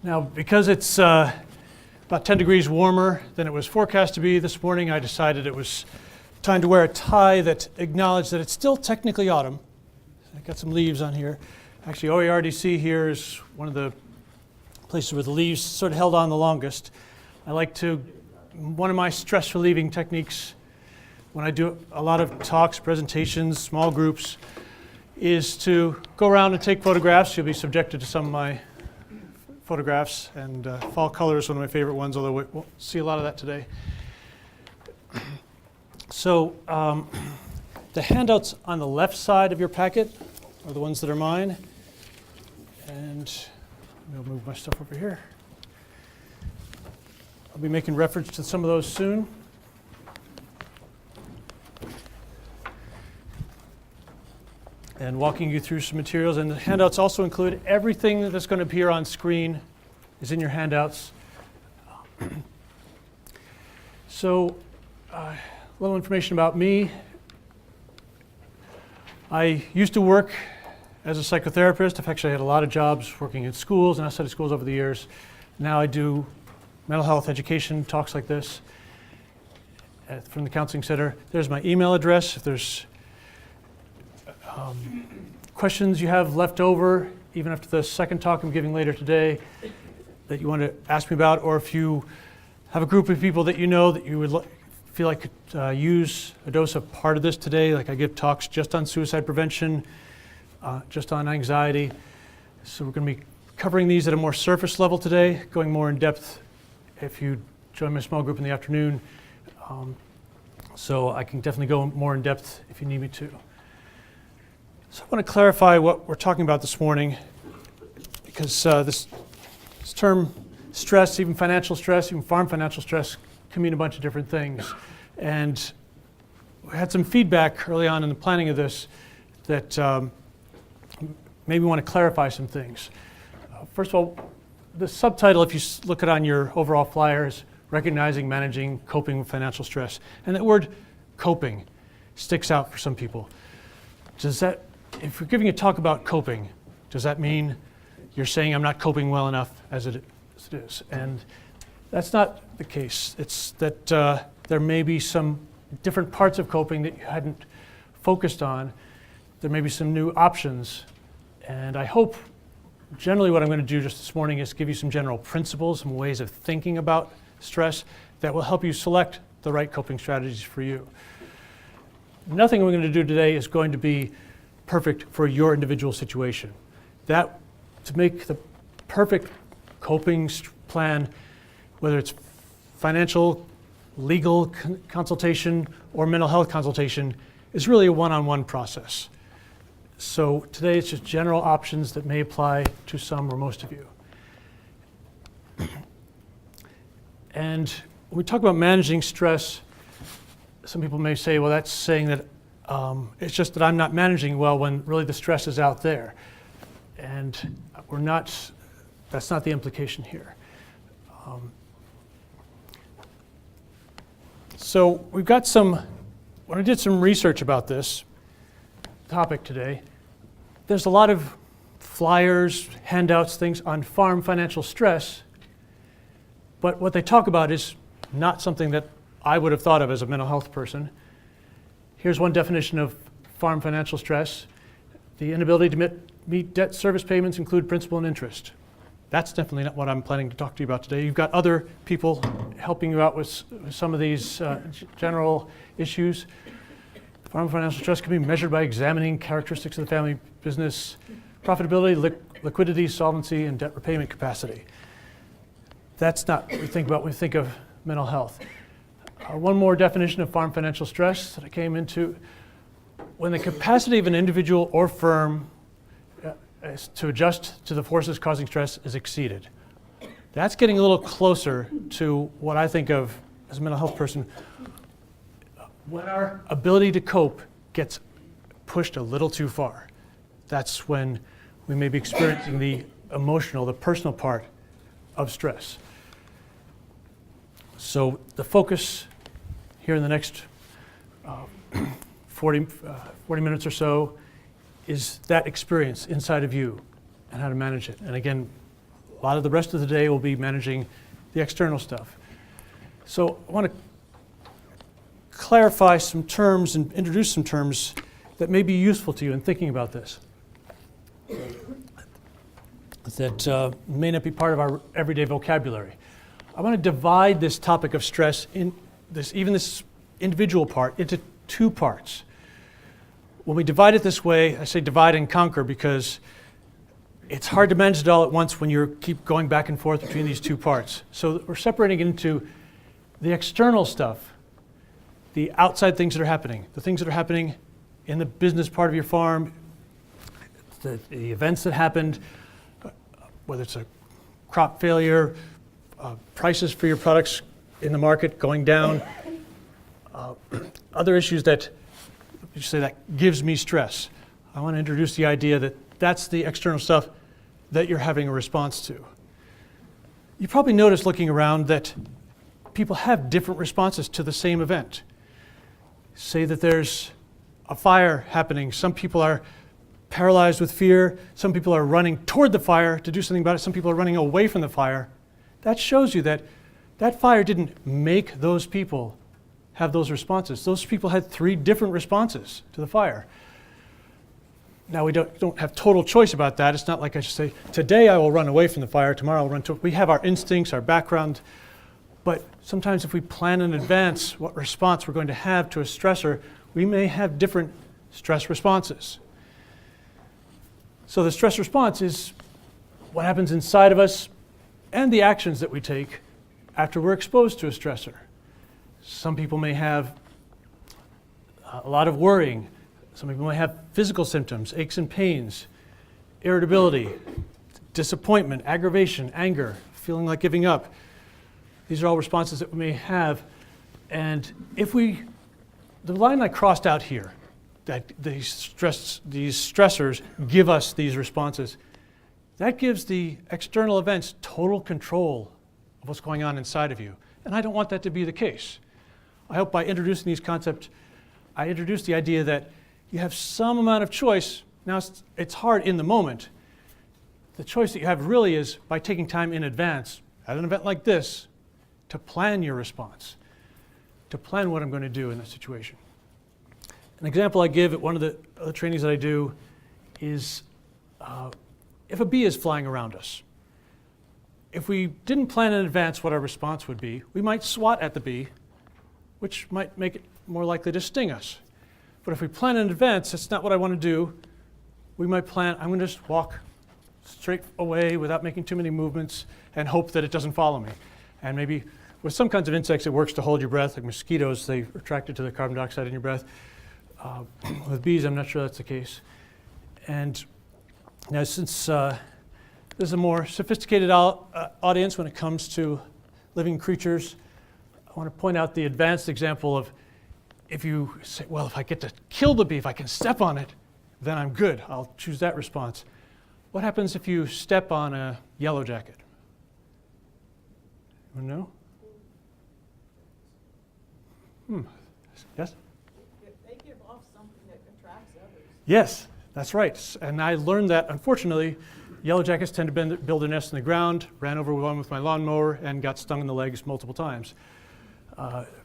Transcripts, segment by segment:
Now, because it's about 10 degrees warmer than it was forecast to be this morning, I decided it was time to wear a tie that acknowledged that it's still technically autumn. I got some leaves on here. Actually, OERDC here is one of the places where the leaves sort of held on the longest. One of my stress relieving techniques when I do a lot of talks, presentations, small groups, is to go around and take photographs. You'll be subjected to some of my photographs, and fall color is one of my favorite ones, although we won't see a lot of that today. So the handouts on the left side of your packet are the ones that are mine, and I'll move my stuff over here. I'll be making reference to some of those soon. And walking you through some materials. And the handouts also include everything that's going to appear on screen is in your handouts. So a little information about me. I used to work as a psychotherapist. I've actually had a lot of jobs working in schools and outside of schools over the years. Now I do mental health education talks like this from the Counseling Center. There's my email address. If there's questions you have left over, even after the second talk I'm giving later today, that you want to ask me about, or if you have a group of people that you know that you would feel like could use a dose of part of this today, like I give talks just on suicide prevention, just on anxiety. So we're going to be covering these at a more surface level today, going more in depth if you join my small group in the afternoon. So I can definitely go more in depth if you need me to. So I want to clarify what we're talking about this morning, because this term stress, even financial stress, even farm financial stress, can mean a bunch of different things. And we had some feedback early on in the planning of this that maybe want to clarify some things. First of all, the subtitle, if you look at on your overall flyer, is Recognizing, Managing, Coping with Financial Stress. And that word coping sticks out for some people. If we're giving a talk about coping, does that mean you're saying I'm not coping well enough as it is? And that's not the case. It's that there may be some different parts of coping that you hadn't focused on. There may be some new options. And I hope generally what I'm going to do just this morning is give you some general principles, some ways of thinking about stress that will help you select the right coping strategies for you. Nothing we're going to do today is going to be perfect for your individual situation. To make the perfect coping plan, whether it's financial, legal consultation, or mental health consultation, is really a one-on-one process. So today it's just general options that may apply to some or most of you. And when we talk about managing stress, some people may say, well, that's saying that it's just that I'm not managing well when really the stress is out there. And that's not the implication here. So we've got when I did some research about this topic today, there's a lot of flyers, handouts, things on farm financial stress, but what they talk about is not something that I would have thought of as a mental health person. Here's one definition of farm financial stress. The inability to meet debt service payments include principal and interest. That's definitely not what I'm planning to talk to you about today. You've got other people helping you out with some of these general issues. Farm financial stress can be measured by examining characteristics of the family business, profitability, liquidity, solvency, and debt repayment capacity. That's not what we think about when we think of mental health. One more definition of farm financial stress that I came into: when the capacity of an individual or firm to adjust to the forces causing stress is exceeded. That's getting a little closer to what I think of as a mental health person. When our ability to cope gets pushed a little too far, that's when we may be experiencing the emotional, the personal part of stress. So the focus here in the next 40 minutes or so is that experience inside of you and how to manage it. And again, A lot of the rest of the day will be managing the external stuff. So I want to clarify some terms and introduce some terms that may be useful to you in thinking about this, that may not be part of our everyday vocabulary. I want to divide this topic of stress, this individual part, into two parts. When we divide it this way, I say divide and conquer because it's hard to manage it all at once when you keep going back and forth between these two parts. So we're separating it into the external stuff, the outside things that are happening, the things that are happening in the business part of your farm, the events that happened, whether it's a crop failure, prices for your products in the market going down, other issues that you say that gives me stress. I want to introduce the idea that that's the external stuff that you're having a response to. You probably noticed looking around that people have different responses to the same event. Say that there's a fire happening. Some people are paralyzed with fear. Some people are running toward the fire to do something about it. Some people are running away from the fire. That shows you that that fire didn't make those people have those responses. Those people had 3 different responses to the fire. Now, we don't have total choice about that. It's not like I should say, today I will run away from the fire, tomorrow I'll run to it. We have our instincts, our background, but sometimes if we plan in advance what response we're going to have to a stressor, we may have different stress responses. So the stress response is what happens inside of us and the actions that we take after we're exposed to a stressor. Some people may have a lot of worrying. Some people may have physical symptoms, aches and pains, irritability, disappointment, aggravation, anger, feeling like giving up. These are all responses that we may have. And the line I crossed out here, that these stressors give us these responses, that gives the external events total control of what's going on inside of you. And I don't want that to be the case. I hope by introducing these concepts, I introduce the idea that you have some amount of choice. Now, it's hard in the moment. The choice that you have really is by taking time in advance, at an event like this, to plan your response, to plan what I'm going to do in this situation. An example I give at one of the other trainings that I do is if a bee is flying around us. If we didn't plan in advance what our response would be, we might swat at the bee, which might make it more likely to sting us. But if we plan in advance, that's not what I want to do. We might plan, I'm going to just walk straight away without making too many movements and hope that it doesn't follow me. And maybe with some kinds of insects, it works to hold your breath. Like mosquitoes, they're attracted to the carbon dioxide in your breath. With bees, I'm not sure that's the case. And now, since there's a more sophisticated audience when it comes to living creatures, I want to point out the advanced example of if you say, well, if I get to kill the bee, if I can step on it, then I'm good. I'll choose that response. What happens if you step on a yellow jacket? Anyone know? Yes? They give off something that attracts others. Yes, that's right. And I learned that, unfortunately, yellow jackets tend to build a nest in the ground, ran over one with my lawnmower, and got stung in the legs multiple times.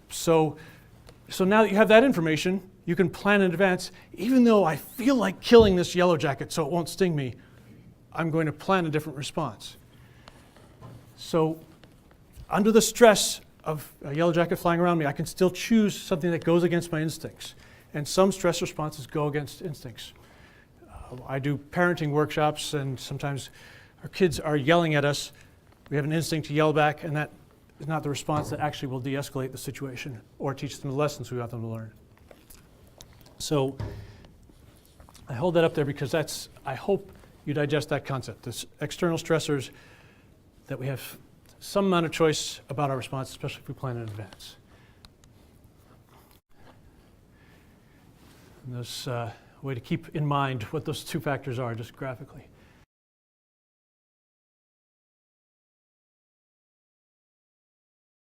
So now that you have that information, you can plan in advance. Even though I feel like killing this yellow jacket so it won't sting me, I'm going to plan a different response. So under the stress of a yellow jacket flying around me, I can still choose something that goes against my instincts. And some stress responses go against instincts. I do parenting workshops, and sometimes our kids are yelling at us. We have an instinct to yell back, and that is not the response that actually will de-escalate the situation or teach them the lessons we want them to learn. So I hold that up there because I hope you digest that concept. This external stressors, that we have some amount of choice about our response, especially if we plan in advance. And there's a way to keep in mind what those two factors are just graphically.